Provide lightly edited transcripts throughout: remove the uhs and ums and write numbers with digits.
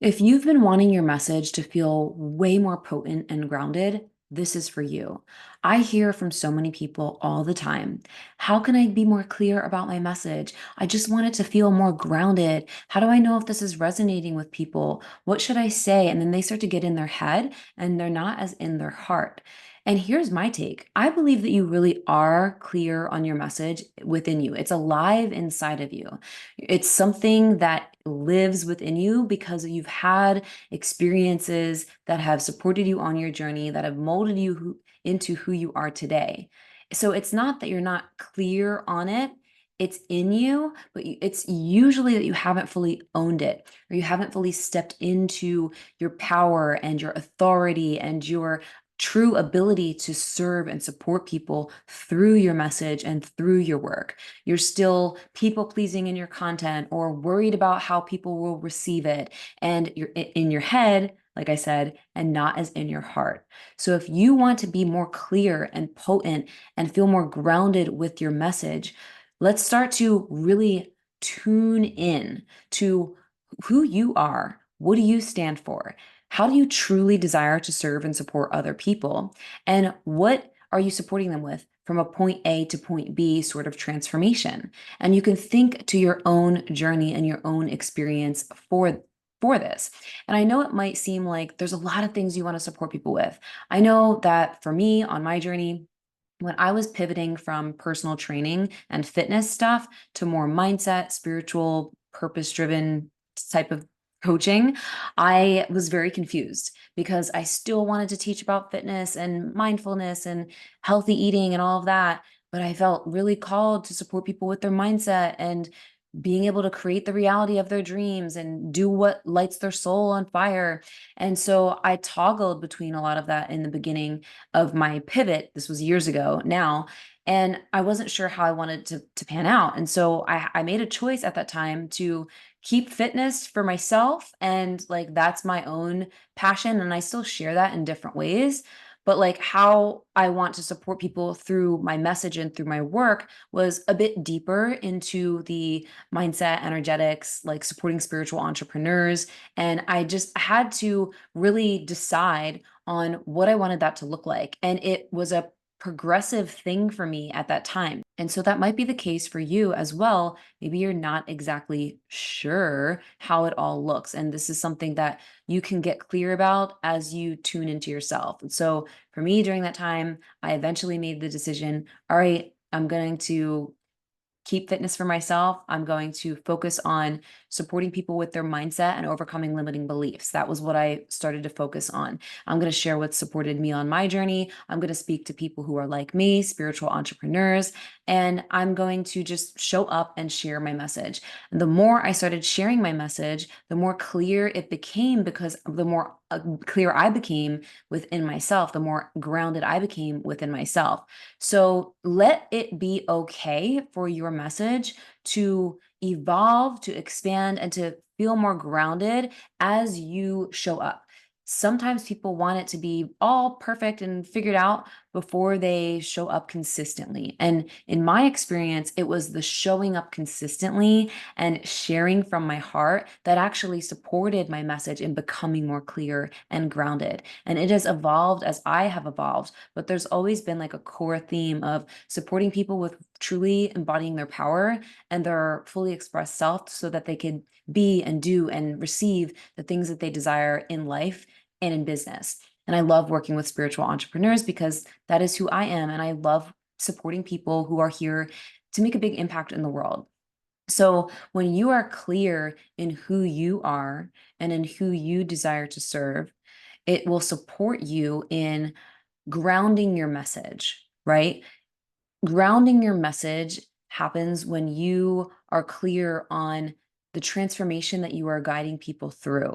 If you've been wanting your message to feel way more potent and grounded, this is for you. I hear from so many people all the time. How can I be more clear about my message? I just want it to feel more grounded. How do I know if this is resonating with people? What should I say? And then they start to get in their head and they're not as in their heart. And here's my take. I believe that you really are clear on your message within you. It's alive inside of you. It's something that lives within you because you've had experiences that have supported you on your journey, that have molded you into who you are today. So it's not that you're not clear on it. It's in you, but it's usually that you haven't fully owned it or you haven't fully stepped into your power and your authority and your true ability to serve and support people through your message and through your work. You're still people pleasing in your content or worried about how people will receive it. And you're in your head, like I said, and not as in your heart. So if you want to be more clear and potent and feel more grounded with your message, let's start to really tune in to who you are. What do you stand for? How do you truly desire to serve and support other people? And what are you supporting them with from a point A to point B sort of transformation? And you can think to your own journey and your own experience for this. And I know it might seem like there's a lot of things you want to support people with. I know that for me on my journey, when I was pivoting from personal training and fitness stuff to more mindset, spiritual, purpose driven type of coaching, I was very confused because I still wanted to teach about fitness and mindfulness and healthy eating and all of that. But I felt really called to support people with their mindset and being able to create the reality of their dreams and do what lights their soul on fire. And so I toggled between a lot of that in the beginning of my pivot. This was years ago now. And I wasn't sure how I wanted to pan out. And so I made a choice at that time to keep fitness for myself. And like that's my own passion. And I still share that in different ways. But like how I want to support people through my message and through my work was a bit deeper into the mindset, energetics, like supporting spiritual entrepreneurs. And I just had to really decide on what I wanted that to look like. And it was a progressive thing for me at that time. And so that might be the case for you as well. Maybe you're not exactly sure how it all looks. And this is something that you can get clear about as you tune into yourself. And so for me during that time, I eventually made the decision, all right, I'm going to keep fitness for myself. I'm going to focus on supporting people with their mindset and overcoming limiting beliefs. That was what I started to focus on. I'm going to share what supported me on my journey. I'm going to speak to people who are like me, spiritual entrepreneurs, and I'm going to just show up and share my message. And the more I started sharing my message, the more clear it became because the more clear I became within myself, the more grounded I became within myself. So let it be okay for your message to evolve, to expand, and to feel more grounded as you show up. Sometimes people want it to be all perfect and figured out before they show up consistently. And in my experience, it was the showing up consistently and sharing from my heart that actually supported my message in becoming more clear and grounded. And it has evolved as I have evolved, but there's always been like a core theme of supporting people with truly embodying their power and their fully expressed self so that they could be and do and receive the things that they desire in life and in business. And I love working with spiritual entrepreneurs because that is who I am. And I love supporting people who are here to make a big impact in the world. So when you are clear in who you are and in who you desire to serve, it will support you in grounding your message, right? Grounding your message happens when you are clear on the transformation that you are guiding people through.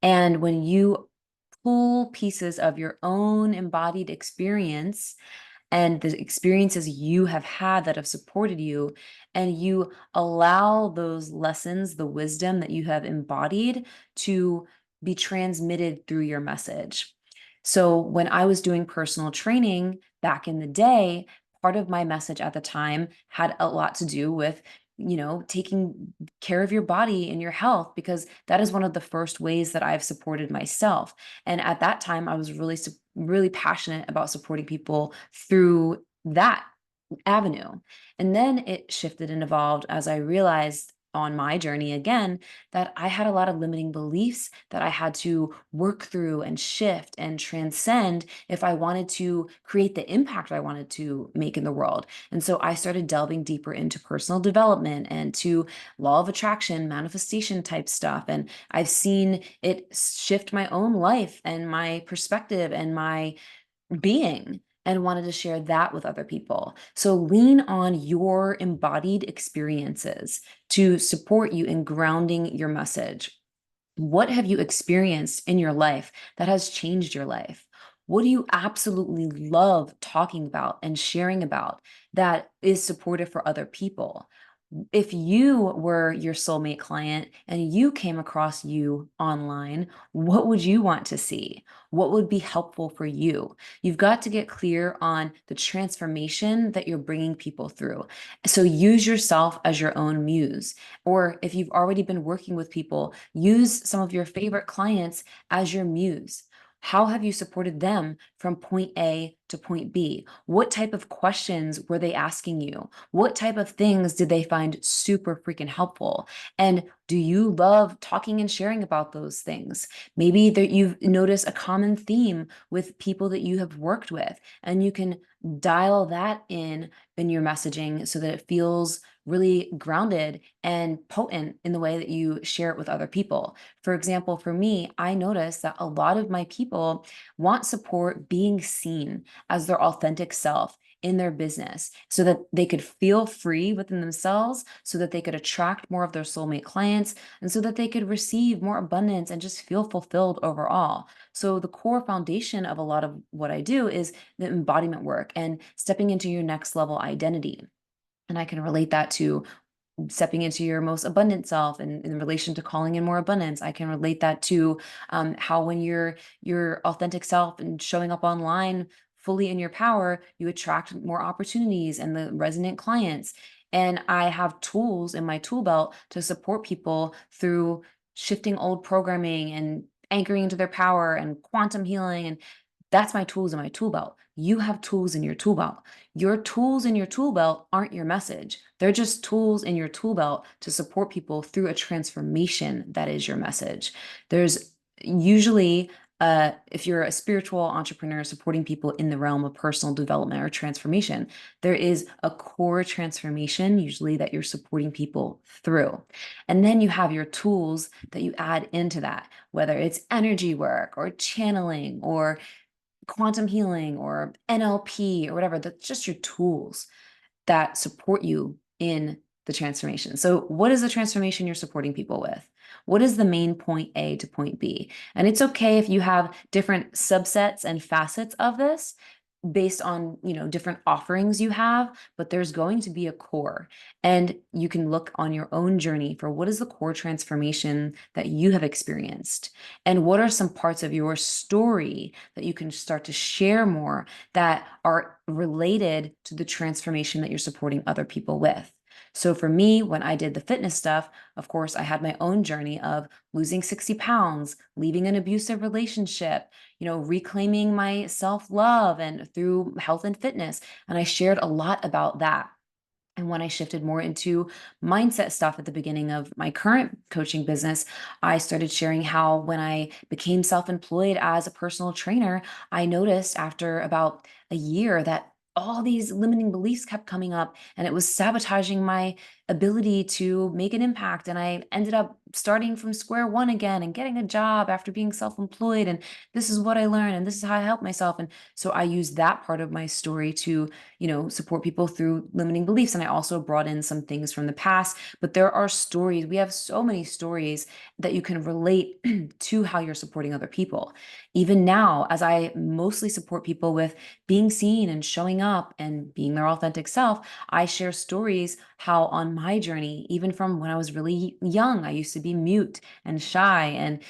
And when you pull pieces of your own embodied experience and the experiences you have had that have supported you, and you allow those lessons, the wisdom that you have embodied to be transmitted through your message. So when I was doing personal training back in the day, part of my message at the time had a lot to do with taking care of your body and your health, because that is one of the first ways that I've supported myself. And at that time, I was really passionate about supporting people through that avenue. And then it shifted and evolved as I realized on my journey again that I had a lot of limiting beliefs that I had to work through and shift and transcend if I wanted to create the impact I wanted to make in the world. And so I started delving deeper into personal development and to law of attraction, manifestation type stuff. And I've seen it shift my own life and my perspective and my being, and wanted to share that with other people. So lean on your embodied experiences to support you in grounding your message. What have you experienced in your life that has changed your life? What do you absolutely love talking about and sharing about that is supportive for other people? If you were your soulmate client and you came across you online, what would you want to see? What would be helpful for you? You've got to get clear on the transformation that you're bringing people through. So use yourself as your own muse. Or if you've already been working with people, use some of your favorite clients as your muse. How have you supported them from point A to point B? What type of questions were they asking you? What type of things did they find super freaking helpful? And do you love talking and sharing about those things? Maybe that you've noticed a common theme with people that you have worked with, and you can dial that in your messaging so that it feels really grounded and potent in the way that you share it with other people. For example, for me, I noticed that a lot of my people want support being seen as their authentic self in their business so that they could feel free within themselves, so that they could attract more of their soulmate clients, and so that they could receive more abundance and just feel fulfilled overall. So, the core foundation of a lot of what I do is the embodiment work and stepping into your next level identity. And I can relate that to stepping into your most abundant self and in relation to calling in more abundance. I can relate that to how when you're your authentic self and showing up online fully in your power, you attract more opportunities and the resonant clients. And I have tools in my tool belt to support people through shifting old programming and anchoring into their power and quantum healing. And that's my tools in my tool belt. You have tools in your tool belt. Your tools in your tool belt aren't your message. They're just tools in your tool belt to support people through a transformation that is your message. There's usually, if you're a spiritual entrepreneur supporting people in the realm of personal development or transformation, there is a core transformation usually that you're supporting people through. And then you have your tools that you add into that, whether it's energy work or channeling or quantum healing or NLP or whatever. That's just your tools that support you in the transformation. So, what is the transformation you're supporting people with? What is the main point A to point B? And it's okay if you have different subsets and facets of this based on, different offerings you have, but there's going to be a core. And you can look on your own journey for what is the core transformation that you have experienced, and what are some parts of your story that you can start to share more that are related to the transformation that you're supporting other people with. So for me, when I did the fitness stuff, of course, I had my own journey of losing 60 pounds, leaving an abusive relationship, reclaiming my self-love and through health and fitness. And I shared a lot about that. And when I shifted more into mindset stuff at the beginning of my current coaching business, I started sharing how when I became self employed as a personal trainer, I noticed after about a year that all these limiting beliefs kept coming up and it was sabotaging my ability to make an impact. And I ended up starting from square one again and getting a job after being self employed. And this is what I learned and this is how I help myself. And so I used that part of my story to support people through limiting beliefs. And I also brought in some things from the past, but there are stories. We have so many stories that you can relate to how you're supporting other people. Even now, as I mostly support people with being seen and showing up and being their authentic self, I share stories how on my journey, even from when I was really young, I used to be mute and shy and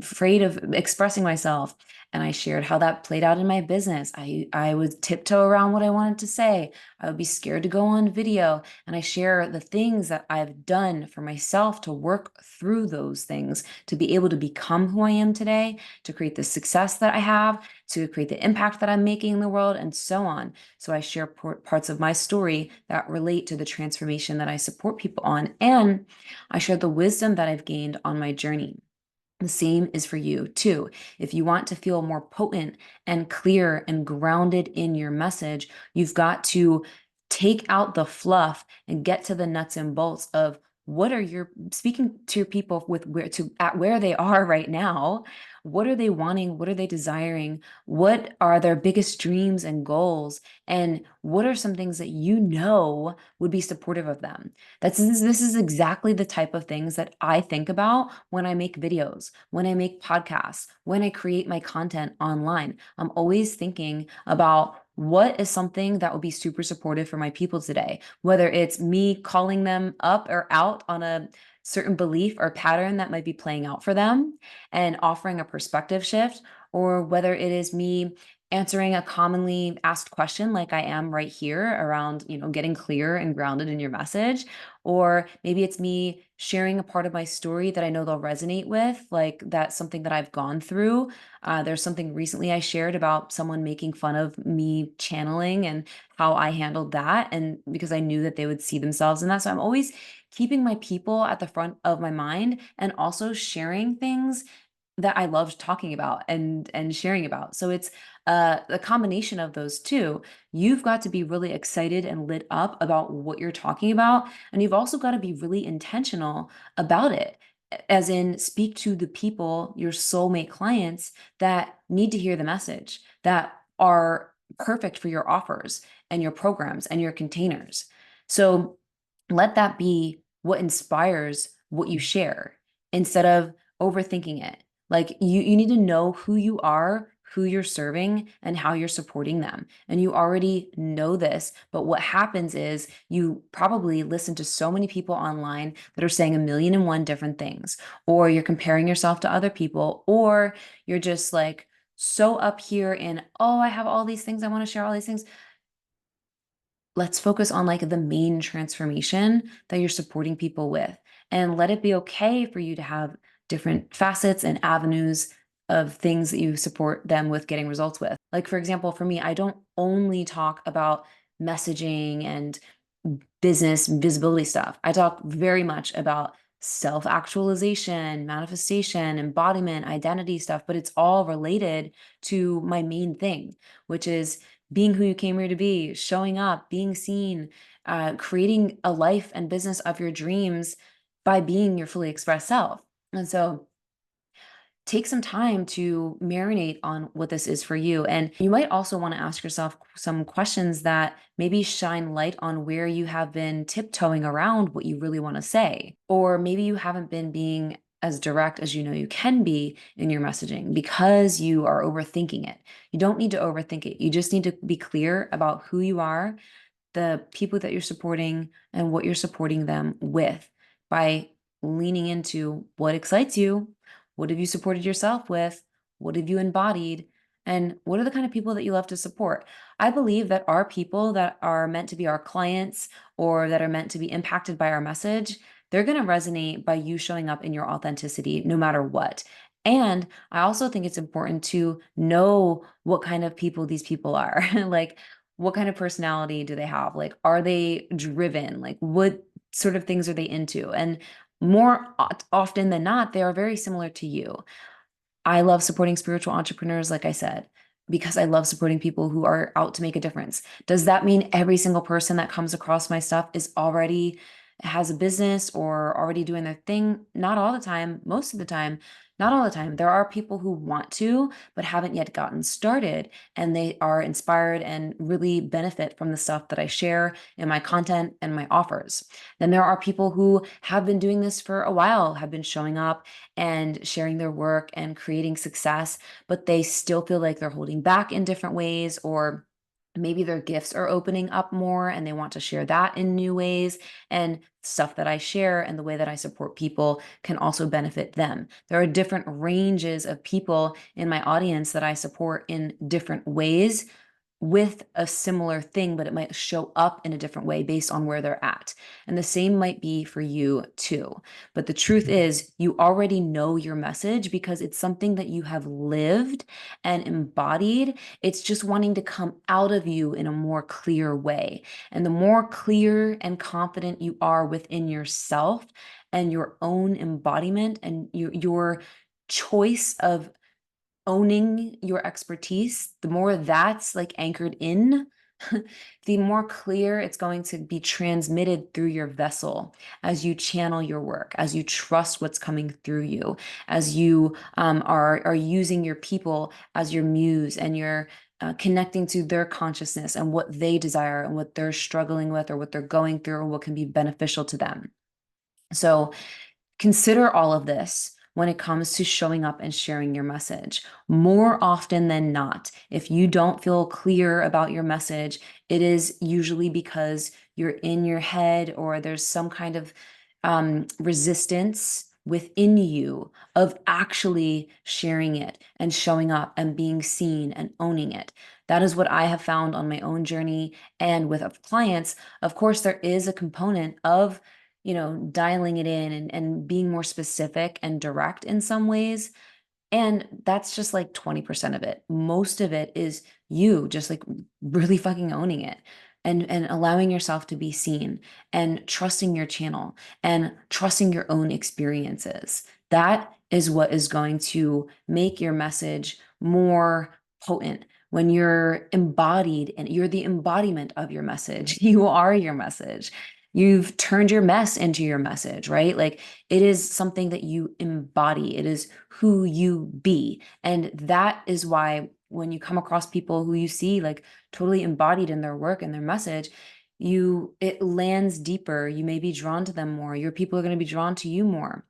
afraid of expressing myself. And I shared how that played out in my business. I would tiptoe around what I wanted to say. I would be scared to go on video. And I share the things that I've done for myself to work through those things, to be able to become who I am today, to create the success that I have, to create the impact that I'm making in the world, and so on. So I share parts of my story that relate to the transformation that I support people on. And I share the wisdom that I've gained on my journey. The same is for you too. If you want to feel more potent and clear and grounded in your message, you've got to take out the fluff and get to the nuts and bolts of what are your speaking to your people with where they are right now. What are they wanting? What are they desiring? What are their biggest dreams and goals? And what are some things that you know would be supportive of them? This is exactly the type of things that I think about when I make videos, when I make podcasts, when I create my content online. I'm always thinking about what is something that would be super supportive for my people today, whether it's me calling them up or out on a certain belief or pattern that might be playing out for them and offering a perspective shift, or whether it is me answering a commonly asked question like I am right here around, getting clear and grounded in your message. Or maybe it's me sharing a part of my story that I know they'll resonate with, like that's something that I've gone through. There's something recently I shared about someone making fun of me channeling and how I handled that. And because I knew that they would see themselves in that. So I'm always keeping my people at the front of my mind and also sharing things that I loved talking about and sharing about. So it's a combination of those two. You've got to be really excited and lit up about what you're talking about, and you've also got to be really intentional about it. As in, speak to the people, your soulmate clients that need to hear the message, that are perfect for your offers and your programs and your containers. So let that be what inspires what you share instead of overthinking it. Like you need to know who you are, who you're serving, and how you're supporting them. And you already know this, but what happens is you probably listen to so many people online that are saying a million and one different things, or you're comparing yourself to other people, or you're just like so up here in, oh, I have all these things, I want to share all these things. Let's focus on like the main transformation that you're supporting people with, and let it be okay for you to have different facets and avenues of things that you support them with getting results with. Like, for example, for me, I don't only talk about messaging and business visibility stuff. I talk very much about self actualization, manifestation, embodiment, identity stuff, but it's all related to my main thing, which is being who you came here to be, showing up, being seen, creating a life and business of your dreams by being your fully expressed self. And so take some time to marinate on what this is for you. And you might also want to ask yourself some questions that maybe shine light on where you have been tiptoeing around what you really want to say. Or maybe you haven't been being as direct as you know you can be in your messaging because you are overthinking it. You don't need to overthink it. You just need to be clear about who you are, the people that you're supporting, and what you're supporting them with by leaning into what excites you, what have you supported yourself with, what have you embodied, and what are the kind of people that you love to support. I believe that our people that are meant to be our clients or that are meant to be impacted by our message, they're going to resonate by you showing up in your authenticity no matter what. And I also think it's important to know what kind of people these people are. Like, what kind of personality do they have? Like, are they driven? Like, what sort of things are they into? And more often than not, they are very similar to you. I love supporting spiritual entrepreneurs, like I said, because I love supporting people who are out to make a difference. Does that mean every single person that comes across my stuff is already has a business or already doing their thing? Not all the time, most of the time, not all the time. There are people who want to, but haven't yet gotten started, and they are inspired and really benefit from the stuff that I share in my content and my offers. Then there are people who have been doing this for a while, have been showing up and sharing their work and creating success, but they still feel like they're holding back in different ways, or Maybe their gifts are opening up more and they want to share that in new ways. And stuff that I share and the way that I support people can also benefit them. There are different ranges of people in my audience that I support in different ways with a similar thing, but it might show up in a different way based on where they're at. And the same might be for you too. But the truth is, you already know your message because it's something that you have lived and embodied. It's just wanting to come out of you in a more clear way. And the more clear and confident you are within yourself and your own embodiment and your choice of owning your expertise, the more that's like anchored in, the more clear it's going to be transmitted through your vessel as you channel your work, as you trust what's coming through you, as you are using your people as your muse and you're connecting to their consciousness and what they desire and what they're struggling with or what they're going through or what can be beneficial to them. So consider all of this when it comes to showing up and sharing your message. More often than not, if you don't feel clear about your message, it is usually because you're in your head or there's some kind of resistance within you of actually sharing it and showing up and being seen and owning it. That is what I have found on my own journey and with clients. Of course, there is a component of dialing it in and being more specific and direct in some ways. And that's just like 20% of it. Most of it is you just like really fucking owning it and allowing yourself to be seen and trusting your channel and trusting your own experiences. That is what is going to make your message more potent when you're embodied and you're the embodiment of your message. You are your message. You've turned your mess into your message, right? Like it is something that you embody. It is who you be. And that is why when you come across people who you see like totally embodied in their work and their message, it lands deeper. You may be drawn to them more. Your people are going to be drawn to you more.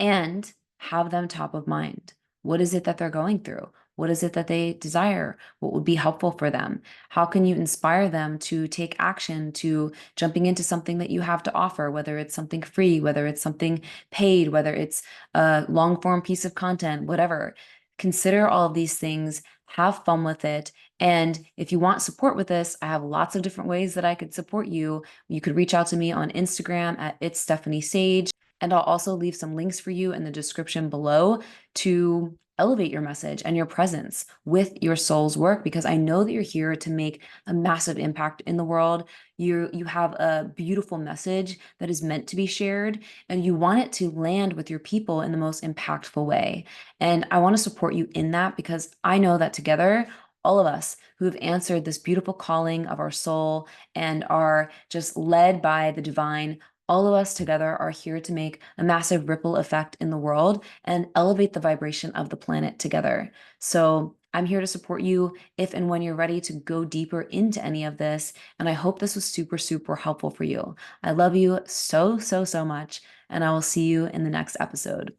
And have them top of mind. What is it that they're going through? What is it that they desire? What would be helpful for them? How can you inspire them to take action to jumping into something that you have to offer, whether it's something free, whether it's something paid, whether it's a long form piece of content, whatever. Consider all of these things, have fun with it. And if you want support with this, I have lots of different ways that I could support you. You could reach out to me on Instagram at It's Stephanie Sage. And I'll also leave some links for you in the description below to elevate your message and your presence with your soul's work, because I know that you're here to make a massive impact in the world. You have a beautiful message that is meant to be shared, and you want it to land with your people in the most impactful way. And I want to support you in that because I know that together, all of us who have answered this beautiful calling of our soul and are just led by the divine, all of us together are here to make a massive ripple effect in the world and elevate the vibration of the planet together. So I'm here to support you if and when you're ready to go deeper into any of this. And I hope this was super, super helpful for you. I love you so, so, so much. And I will see you in the next episode.